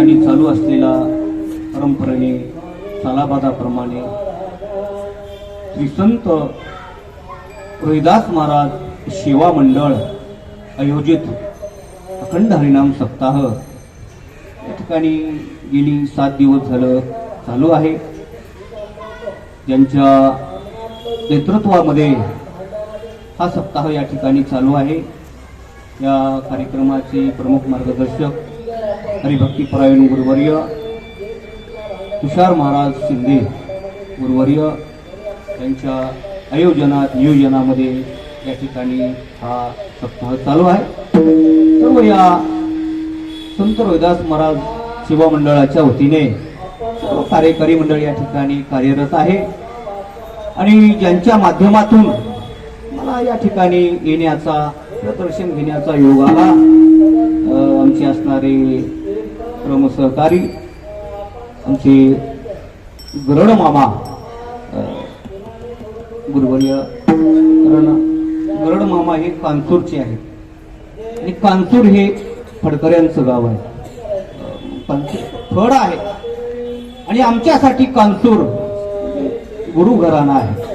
ठिकाणी चालू असलेला परंपरेने सालाबादाप्रमाणे श्री संत रोहिदास महाराज सेवा मंडळ आयोजित अखंड हरिनाम सप्ताह या ठिकाणी गेली 7 दिवस झालं चालू आहे. ज्यांच्या नेतृत्वामध्ये हा सप्ताह या ठिकाणी चालू आहे. या कार्यक्रमाचे प्रमुख मार्गदर्शक हरिभक्तीपरायण गुरुवर्य तुषार महाराज शिंदे गुरुवर्य यांच्या आयोजनात नियोजनामध्ये या ठिकाणी हा सप्ताह चालू आहे. सर्व या संत रोहिदास महाराज सेवा मंडळाच्या वतीने सर्व कार्यकारी मंडळ या ठिकाणी कार्यरत आहे आणि ज्यांच्या माध्यमातून मला या ठिकाणी येण्याचा प्रदर्शन घेण्याचा योग आला. आमचे असणारे प्रमुख सहकारी आमचे गरड मामा गुरुवर्य गरड मामा हे कांसूरचे आहेत आणि कांसूर हे फडकऱ्यांचं गाव आहे. फड आहे आणि आमच्यासाठी कांसूर गुरुघराणा आहे.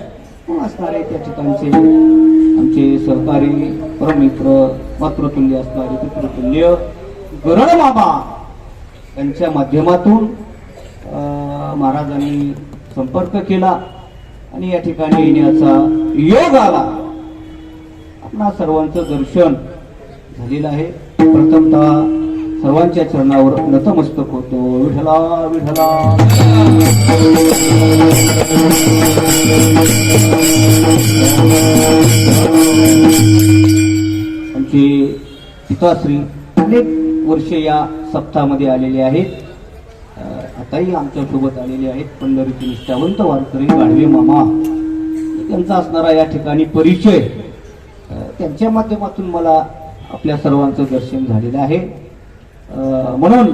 असणारे त्या ठिकाणचे आमचे सहकारी परमित्र मातृतुल्य असणारे पितृतुल्य गरड मामा यांच्या माध्यमातून महाराजांनी संपर्क केला आणि या ठिकाणी येण्याचा योग आला. आपणा सर्वांचं दर्शन झालेलं आहे. प्रथमतः सर्वांच्या चरणावर नतमस्तक होतो. विठला विठला. आमचे पिताश्री अनेक वर्षे या सप्ताहामध्ये आलेले आहेत. आताही आमच्या सोबत आलेले आहेत. पंढरीचे निष्ठावंत वारकरी गाढवे मामा त्यांचा असणारा या ठिकाणी परिचय त्यांच्या माध्यमातून मला आपल्या सर्वांचं दर्शन झालेलं आहे. म्हणून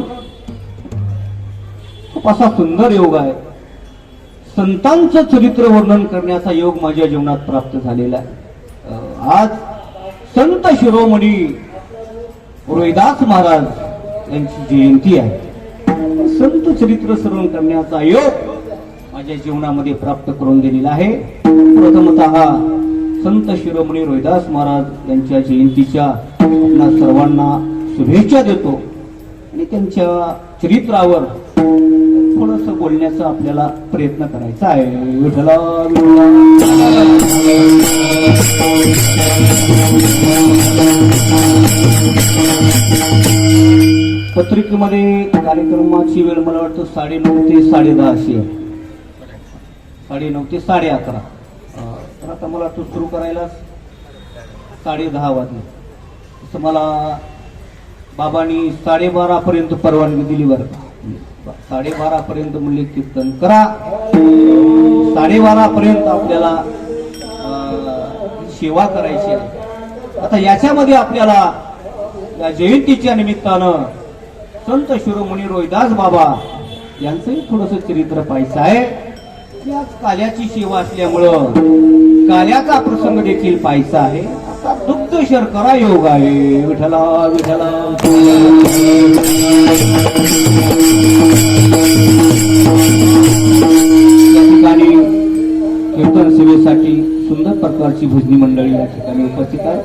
खूप असा सुंदर योग आहे. संतांचं चरित्र वर्णन करण्याचा योग माझ्या जीवनात प्राप्त झालेला आहे. आज संत शिरोमणी रोहिदास महाराज यांची जयंती आहे. संत चरित्र श्रवण करण्याचा योग माझ्या जीवनामध्ये प्राप्त करून दिलेला आहे. प्रथमतः संत शिरोमणी रोहिदास महाराज यांच्या जयंतीच्या आपल्या सर्वांना शुभेच्छा देतो आणि त्यांच्या चरित्रावर थोडस बोलण्याचा आपल्याला प्रयत्न करायचा आहे. विठला पत्रिकेमध्ये कार्यक्रमाची वेळ मला वाटतं 9:30 ते 10:30 अशी आहे. 9:30 ते 11:30. तर आता मला तो सुरू करायला 10:30 वाजले. तसं मला बाबांनी 12:30 पर्यंत परवानगी दिली. बरं 12:30 पर्यंत म्हणले कीर्तन करा. 12:30 पर्यंत आपल्याला सेवा करायची आहे. आता याच्यामध्ये आपल्याला या जयंतीच्या निमित्तानं संत शिरोमणी रोहिदास बाबा यांचंही थोडस चरित्र पाहायचं आहे. आज काल्याची सेवा असल्यामुळं काल्याचा प्रसंग देखील पाहायचा आहे. आता दुग्ध शर्करा योग आहे. विठला विठला. या ठिकाणी कीर्तन सेवेसाठी सुंदर प्रकारची भजनी मंडळी या ठिकाणी उपस्थित आहे.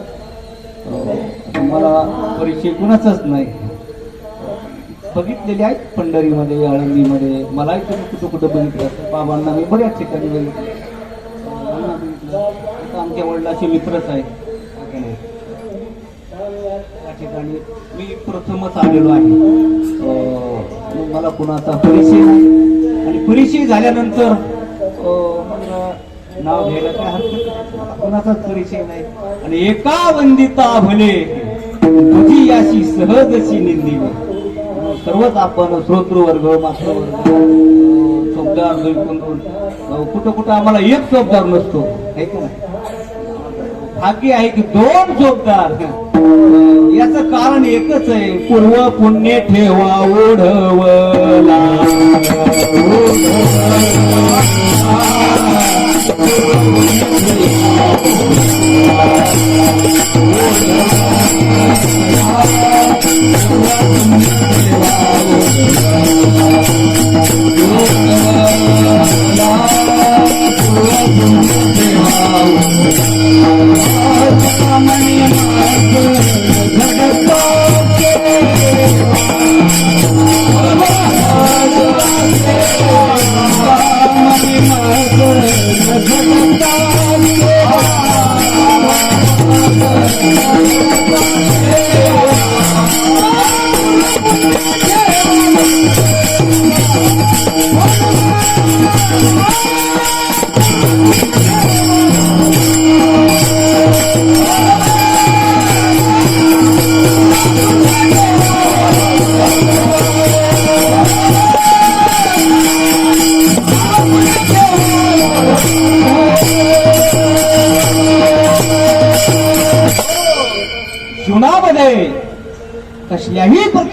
मला परिचय कुणाचाच नाही. बघितलेले आहेत पंढरीमध्ये आळंदीमध्ये. मलाही तुम्ही कुठं बघितलं. बाबांना मी बऱ्याच ठिकाणी बघितलं. आमच्या वडिलाचे मित्रच आहेत. त्या ठिकाणी मी प्रथमच आलेलो आहे. मला कुणाचा परिचय नाही आणि परिचय झाल्यानंतर नाव घ्यायला काय हरकत. कुणाचाच परिचय नाही आणि एका वंदिता भले तुझी याशी सहजशी निंदिली. सर्वच आपण श्रोतृवर्ग मात्रवर्ग चोपदार कुठं कुठं आम्हाला एक चोपदार नसतो. भाग्य आहे की 2 चोपदार. याचं कारण एकच आहे. पूर्व पुण्य ठेवा ओढवला.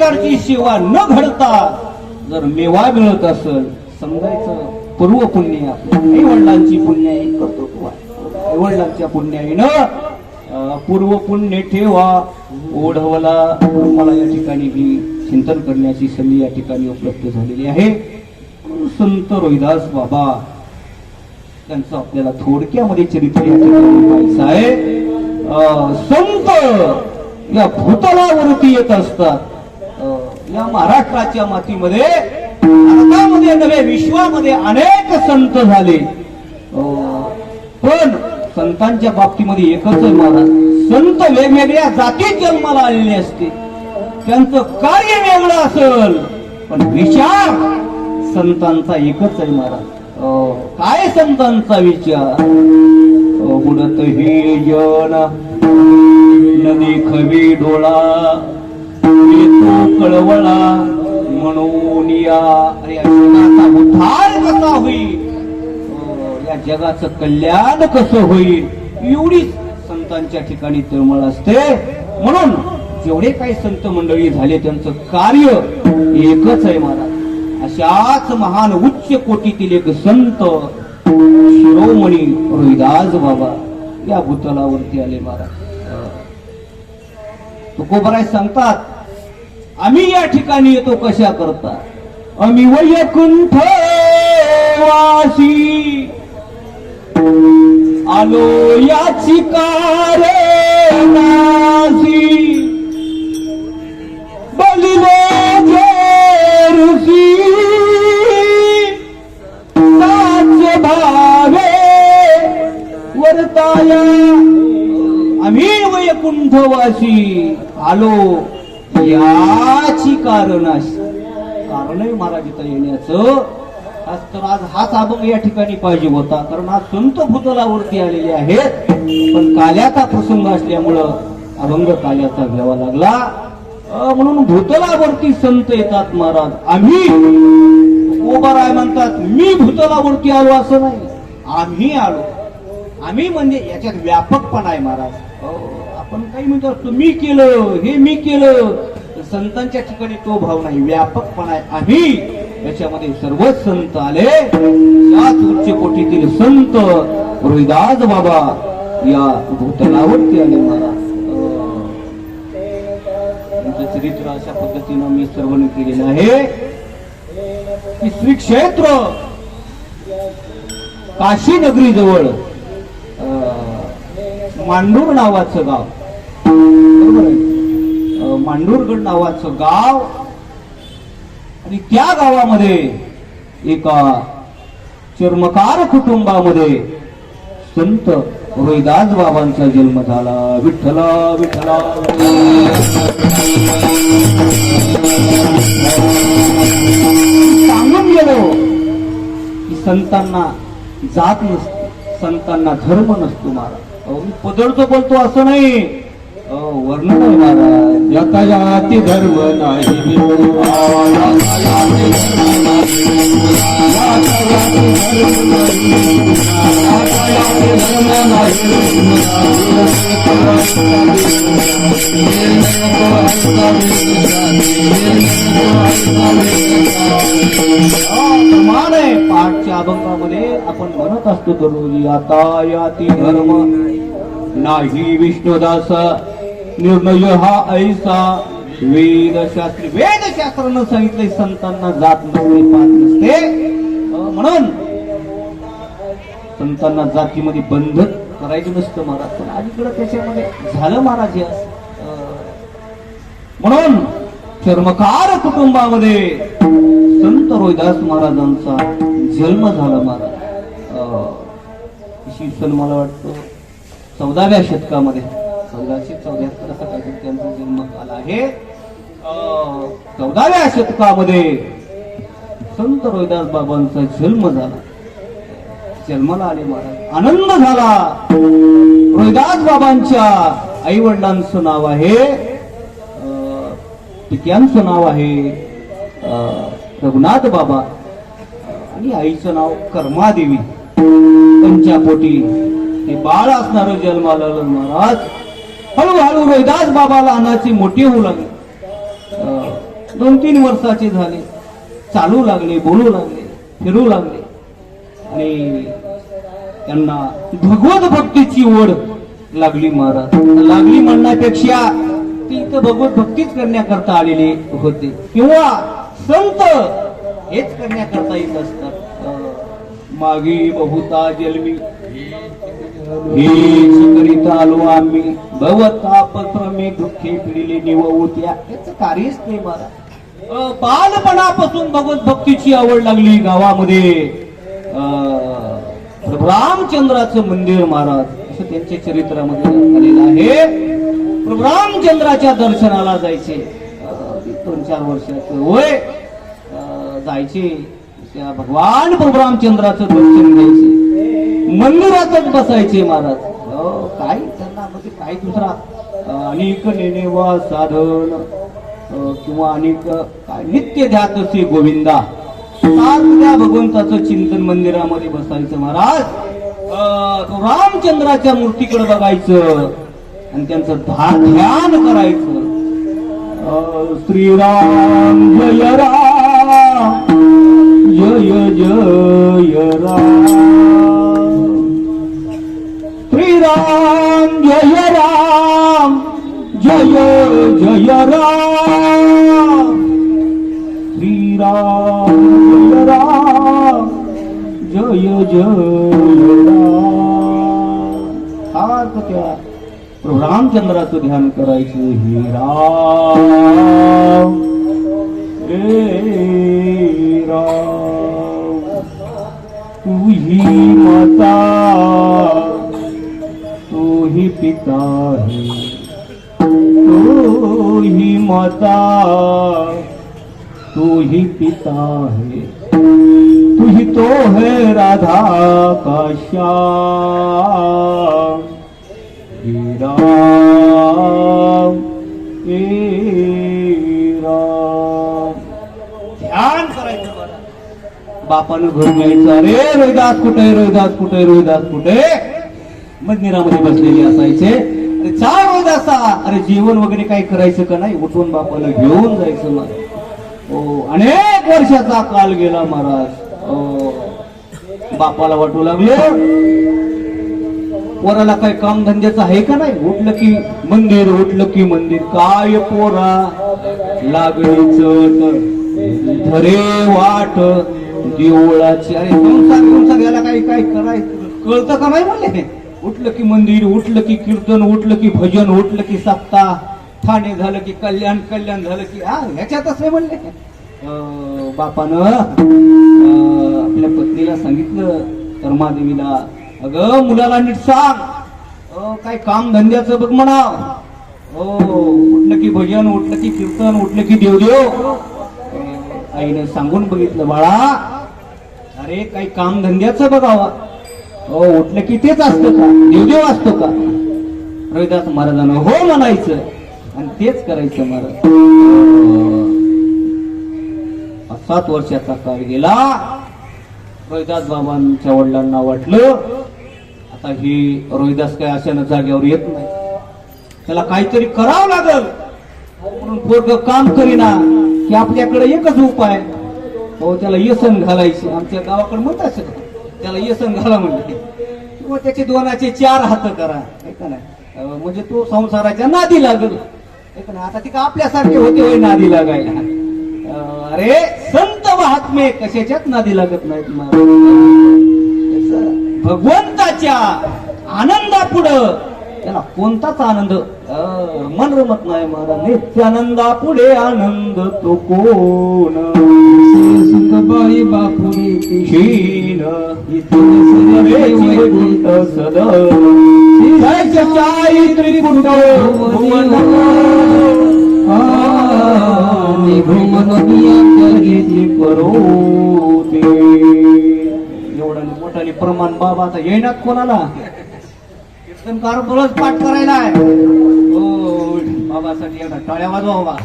प्रकारची सेवा न घडता जर मेवा मिळत असेल समजायचं पूर्व पुण्य आई वडिलांची पुण्याई कर्तृत्व आई वडिलांच्या पुण्याईनं पूर्व पुण्य ठेवा ओढवला. मला या ठिकाणी ही चिंतन करण्याची संधी या ठिकाणी उपलब्ध झालेली आहे. संत रोहिदास बाबा त्यांचं आपल्याला थोडक्यामध्ये चरित्र या ठिकाणी पाहायचं आहे. संत या भूतलावरती येत असतात. या महाराष्ट्राच्या मातीमध्ये भारतामध्ये नव्हे विश्वामध्ये अनेक संत झाले. पण संतांच्या बाबतीमध्ये एकच आहे महाराज, संत वेगवेगळ्या जातीत जन्माला आलेले असते, त्यांचं कार्य वेगळं असेल पण विचार संतांचा एकच आहे महाराज. काय संतांचा विचार? बुडत हे जन नदी खवी डोळा येतो कळवळा म्हणून या. अरे या जगाचा उद्धार कसा होईल, या जगाचं कल्याण कसं होईल, एवढीच संतांच्या ठिकाणी तळमळ असते. म्हणून जेवढे काही संत मंडळी झाले त्यांचं कार्य एकच आहे महाराज. अशाच महान उच्च कोटीतील एक संत शिरोमणी रोहिदास बाबा या भूतलावरती आले महाराज. तुकोबराय सांगतात, आम्ही या ठिकाणी येतो कशा करता, आम्ही वैकुंठ वासी आलो याची कारणासी बलिले ऋषी साच भावे वर्ताया. आम्ही वैकुंठवासी आलो याची कारणाशी. कारण आहे महाराज इथं येण्याचं. तर आज हाच अभंग या ठिकाणी पाहिजे होता, कारण आज संत भूतलावरती आलेले आहेत. पण काल्याचा प्रसंग असल्यामुळं अभंग काल्याचा घ्यावा लागला. म्हणून भूतलावरती संत येतात महाराज. आम्ही ओबराय म्हणतात मी भूतलावरती आलो असं नाही, आम्ही आलो. आम्ही म्हणजे याच्यात व्यापकपणा आहे महाराज. आपण काही म्हणतो तुम्ही केलं हे मी केलं, संतांच्या ठिकाणी तो भाव नाही, व्यापकपणा आहे. आम्ही याच्यामध्ये सर्वच संत आले. याच उच्च कोटीतील संत रोहिदास बाबा या भूतलावरती आले महाराज. त्यांचं चरित्र अशा पद्धतीनं मी श्रवण केलेलं आहे की श्री क्षेत्र काशी नगरी जवळ मांडूर नावाचं गाव, बरोबर आहे, मांडूरगड नावाचं गाव. आणि त्या गावामध्ये एका चर्मकार कुटुंबामध्ये संत रोहिदास बाबांचा जन्म झाला. विठ्ठला विठ्ठला. सांगून गेलो की संतांना जात नसते, संतांना धर्म नसतो महाराज. मी पदरतो बोलतो असं नाही, वर्णन आहे महाराज. याता जाती धर्म नाही, प्रमाण आहे. पाठच्या अभंगामध्ये आपण म्हणत असतो दररोज, आता याती धर्म नाही विष्णुदास निर्णय हा ऐसा. वेदशास्त्रानं सांगितलंय संतांना जात नसते, पात नसते. म्हणून संतांना जातीमध्ये बंधन करायचं नसतं महाराज. पण अलीकडं त्याच्यामध्ये झालं महाराज हे. म्हणून चर्मकार कुटुंबामध्ये संत रोहिदास महाराजांचा जन्म झाला महाराज. इसवी सन मला वाटतं 14व्या शतकामध्ये 1474 असा काहीतरी त्यांचा जन्म झाला आहे. 14व्या शतकामध्ये संत रोहिदास बाबांचा जन्म झाला. जन्माला आले महाराज. आनंद झाला. रोहिदास बाबांच्या आई वडिलांचं नाव आहे, पित्यांचं नाव आहे रघुनाथ बाबा आणि आईचं नाव कर्मादेवी. त्यांच्या पोटी हे बाळ असणार जन्माला आलं महाराज. हळूहळू रोहिदास बाबा लहानाचे मोठे होऊ लागले. 2-3 वर्षाचे झाले, चालू लागले, बोलू लागले, फिरू लागले आणि त्यांना भगवत भक्तीची ओढ लागली. महाराज लागली म्हणण्यापेक्षा ती इथं भगवत भक्तीच करण्याकरता आलेले होते किंवा संत हेच करण्याकरता येत असतात. मागी बहुता जन्मी हेच करीत आलो आम्ही, भवता पत्र मी दुःखे पिढीले निवत्या, याच कार्यच नाही. महाराज बालपणापासून भगवत भक्तीची आवड लागली. गावामध्ये रामचंद्राचं मंदिर महाराज असं त्यांच्या चरित्रामध्ये आलेलं आहे. प्रभू रामचंद्राच्या दर्शनाला जायचे. 2-4 वर्षाचं वय जायचे, त्या भगवान प्रभू रामचंद्राचं दर्शन घ्यायचे, मंदिरातच बसायचे. महाराज काही त्यांना म्हणजे काही दुसरा अनेक नेनेवा साधन किंवा अनेक काय नित्य ध्यात असे गोविंदा त्या भगवंताचं चिंतन मंदिरामध्ये बसायचं. महाराज रामचंद्राच्या मूर्तीकडे बघायचं आणि त्यांचं ध्यान करायचं. श्रीराम जय राम जय जय राम, श्रीराम जय राम जय जय राम, श्रीराम जय राम जय जय राम. सारखं त्या प्रभू रामचंद्राचं ध्यान करायचं. हे राम हे राम, तू ही माता तू ही पिता है, तू ही माता तू ही पिता है, तू ही तो है राधा का श्याम. हे राम हे राम. ध्यान करायचं. बापानं घरून यायचं, अरे रोहिदास कुठे, रोहिदास कुठे, रोहिदास कुठे. मंदिरामध्ये बसलेले असायचे. अरे चाल रोहिदासा, अरे जेवण वगैरे काही करायचं का नाही. उठून बापाला घेऊन जायचं. महाराज अनेक वर्षाचा काल गेला. महाराज बापाला वाटू लागले पोराला काय काम धंद्याचं आहे का नाही. उठलं की मंदिर, उठलं की मंदिर. काय पोरा लागलीच धरे वाट देवळाची. अरे संसार याला काही काय करायचं कळतं का नाही म्हणले. उठलं की मंदिर, उठलं की कीर्तन, उठलं की भजन, उठलं की सप्ताह, ठाणे झालं की कल्याण, कल्याण झालं की ह्याच्यातच नाही म्हणले. बापानं आपल्या पत्नीला सांगितलं, कर्मादेवीला, अगं मुलाला नीट सांग, काय काम धंद्याचं बघ म्हणा. उठलं की भजन, उठलं की कीर्तन, उठलं की देवदेव. आईनं सांगून बघितलं, बाळा अरे काही काम धंद्याचं बघावा. उठलं की तेच असतं का, देवदेव असतो का. रोहिदास महाराजांना हो म्हणायचं आणि तेच करायचं. महाराज 7 वर्षाचा काळ गेला. रोहिदास बाबांच्या वडिलांना वाटलं आता ही रोहिदास काय अशानं जाग्यावर येत नाही, त्याला काहीतरी करावं लागल. म्हणून पोरग काम करीना की आपल्याकडे एकच उपाय, त्याला येसन घालायची. आमच्या गावाकडे म्हणतात त्याला येसन घाला म्हणजे, किंवा त्याचे 2चे 4 हात करा, ऐका नाही, म्हणजे तो संसाराच्या नादी लागल. ऐका ना, आता ती का आपल्यासारखे होते होय नादी लागायला. अरे संत महात्मे कशाच्याच नादी लागत नाहीत. भगवंताच्या आनंदापुढं त्याला कोणताच आनंद मन रमत नाही. महाराज नित्यानंदा पुढे आनंद तो कोण. सुखबाई बापुरी क्षीण त्रिपुट एवढा मोठाली प्रमाण बाबा आता येणार कोणाला. कीर्तनकार बरंच पाठ करायला आहे. बाबासाठी एवढा टाळ्या वाजवा बाबा.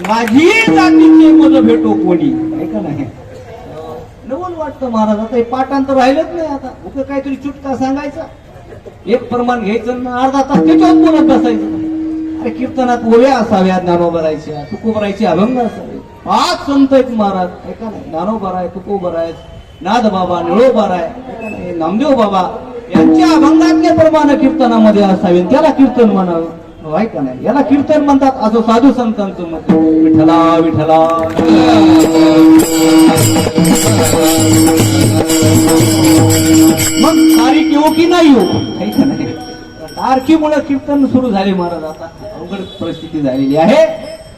माझी जातीचे मुलं भेटो कोणी, ऐका नाही. नवल वाटतं महाराज, आता हे पाठांतर राहिलंच नाही. आता उभं काहीतरी चुटका सांगायचा, एक प्रमाण घ्यायचं, अर्धा तास त्याच्यावर बोलत बसायचं. अरे कीर्तनात ओव्या असाव्या ज्ञानोबरायच्या, तुकोबरायचे अभंग असावे. 5 संत आहेत महाराज, ऐका नाही, ज्ञानोबरा आहे, तुकोबरा आहे, नाद बाबा, निळोबरा आहे, ऐका नाही, नामदेव बाबा यांच्या अभंगातले प्रमाण कीर्तनामध्ये असावे, त्याला कीर्तन म्हणावं. ऐका नाही, याला कीर्तन म्हणतात असं साधू संतांचं मत. विठ्ठला विठ्ठला मग तारीख येऊ की नाही येऊ, ऐका नाही, तारखीमुळे कीर्तन सुरू झाले महाराज. आता अवघड परिस्थिती झालेली आहे.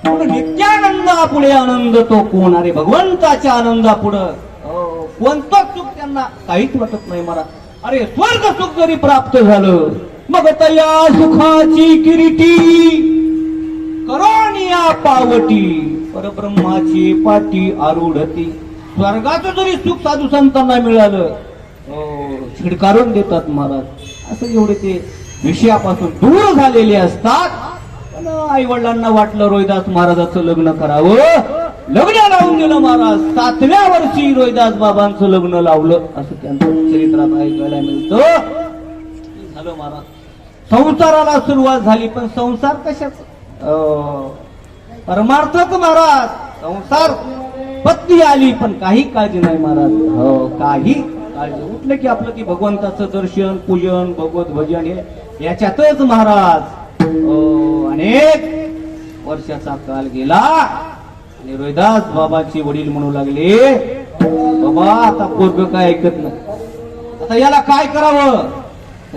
नित्यानंदापुढे आनंद तो कोण, अरे भगवंताच्या आनंदापुढं कोणतं सुख त्यांना काहीच वाटत नाही महाराज. अरे स्वर्ग सुख जरी प्राप्त झालं मग तया सुखाची किरीटी करोनिया पावटी परब्रह्माची पाठी आरूढती. स्वर्गाचं जरी सुख साधू संतांना मिळालं छिडकारून देतात महाराज. असं एवढे ते विषयापासून दूर झालेले असतात. पण आई वडिलांना वाटलं रोहिदास महाराजाचं लग्न करावं, लग्न लावून दिलं महाराज. 7व्या वर्षी रोहिदास बाबांचं लग्न लावलं असं त्यांचं चरित्रात ऐकायला मिळतं. झालं महाराज, संसाराला सुरुवात झाली. पण संसार कशाच, परमार्थच महाराज. संसार पत्नी आली पण काही काळजी नाही महाराज. काही काळजी, उठलं की आपलं की भगवंताचं दर्शन, पूजन, भगवत भजन हे याच्यातच महाराज. अनेक वर्षाचा काल गेला आणि रोहिदास बाबांचे वडील म्हणू लागले, बाबा आता पोरग काय ऐकत नाही, आता याला काय करावं,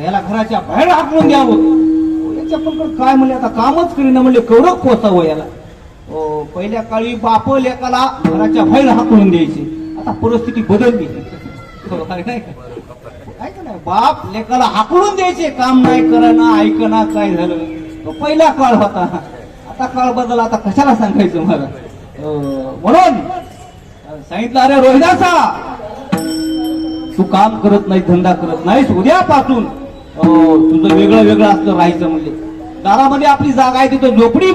याला घराच्या बाहेर हाकलून द्यावं. याच्या पण काय म्हणले, आता कामच करीना म्हणले, कवरं पोसावं याला. पहिल्या काळी बाप लेकाला घराच्या बाहेर हाकलून द्यायचे, आता परिस्थिती बदलली. काय का नाही, बाप लेकाला हाकलून द्यायचे, काम नाही करणं, ऐकणं. काय झालं, तो पहिला काळ होता. आता काळ बदल, आता कशाला सांगायचं मला. म्हणून सांगितलं, अरे रोहिदासा तू काम करत नाही, धंदा करत नाहीस, उद्यापासून तुझं वेगळं वेगळं असतं राहायचं. म्हणले दारामध्ये आपली जागा आहे, तिथं झोपडी